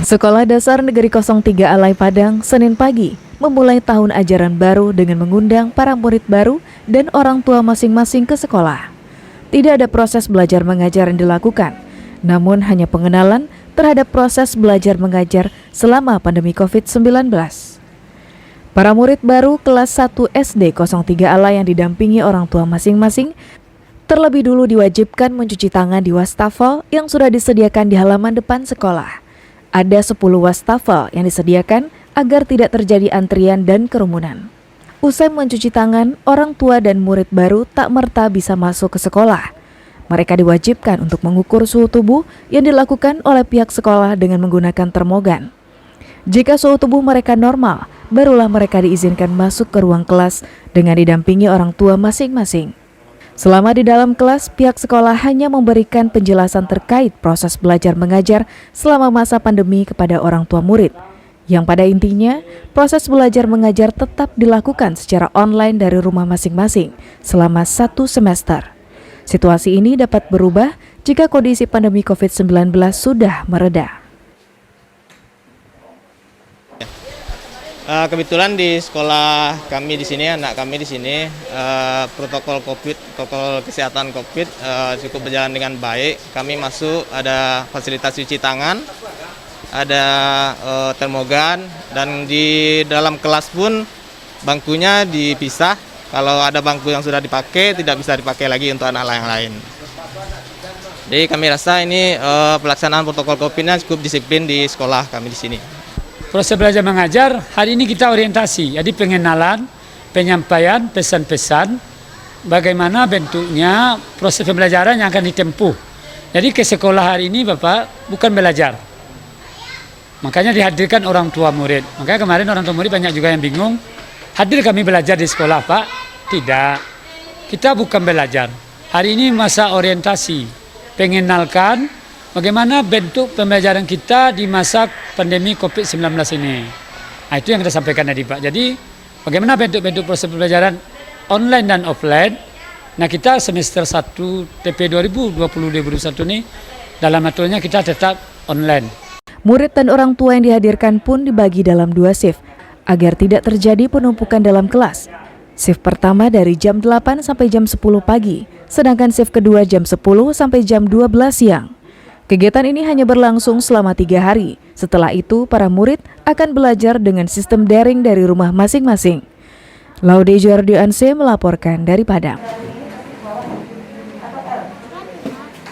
Sekolah Dasar Negeri 03 Alai Padang, Senin pagi, memulai tahun ajaran baru dengan mengundang para murid baru dan orang tua masing-masing ke sekolah. Tidak ada proses belajar mengajar yang dilakukan, namun hanya pengenalan terhadap proses belajar mengajar selama pandemi COVID-19. Para murid baru kelas 1 SD 03 Alai yang didampingi orang tua masing-masing terlebih dulu diwajibkan mencuci tangan di wastafel yang sudah disediakan di halaman depan sekolah. Ada 10 wastafel yang disediakan agar tidak terjadi antrian dan kerumunan. Usai mencuci tangan, orang tua dan murid baru tak merta bisa masuk ke sekolah. Mereka diwajibkan untuk mengukur suhu tubuh yang dilakukan oleh pihak sekolah dengan menggunakan termogan. Jika suhu tubuh mereka normal, barulah mereka diizinkan masuk ke ruang kelas dengan didampingi orang tua masing-masing. Selama di dalam kelas, pihak sekolah hanya memberikan penjelasan terkait proses belajar mengajar selama masa pandemi kepada orang tua murid, yang pada intinya proses belajar mengajar tetap dilakukan secara online dari rumah masing-masing selama 1 semester. Situasi ini dapat berubah jika kondisi pandemi COVID-19 sudah mereda. Kebetulan di sekolah kami di sini, anak kami di sini, protokol kesehatan COVID cukup berjalan dengan baik. Kami masuk, ada fasilitas cuci tangan, ada termogan, dan di dalam kelas pun bangkunya dipisah. Kalau ada bangku yang sudah dipakai, tidak bisa dipakai lagi untuk anak yang lain. Jadi kami rasa ini pelaksanaan protokol COVID-nya cukup disiplin di sekolah kami di sini. Proses belajar mengajar, hari ini kita orientasi, jadi pengenalan, penyampaian, pesan-pesan, bagaimana bentuknya proses pembelajaran yang akan ditempuh. Jadi ke sekolah hari ini Bapak bukan belajar, makanya dihadirkan orang tua murid. Makanya kemarin orang tua murid banyak juga yang bingung, hadir kami belajar di sekolah Pak? Tidak, kita bukan belajar. Hari ini masa orientasi, pengenalkan bagaimana bentuk pembelajaran kita di masa pandemi COVID-19 ini. Nah, itu yang kita sampaikan tadi Pak. Jadi bagaimana bentuk-bentuk proses pembelajaran online dan offline. Nah, kita semester 1 TP 2020-2021 ini dalam aturannya kita tetap online. Murid dan orang tua yang dihadirkan pun dibagi dalam 2 shift agar tidak terjadi penumpukan dalam kelas. Shift pertama dari jam 8 sampai jam 10 pagi, sedangkan shift kedua jam 10 sampai jam 12 siang. Kegiatan ini hanya berlangsung selama 3 hari. Setelah itu, para murid akan belajar dengan sistem daring dari rumah masing-masing. Laude Jordianse melaporkan dari Padang.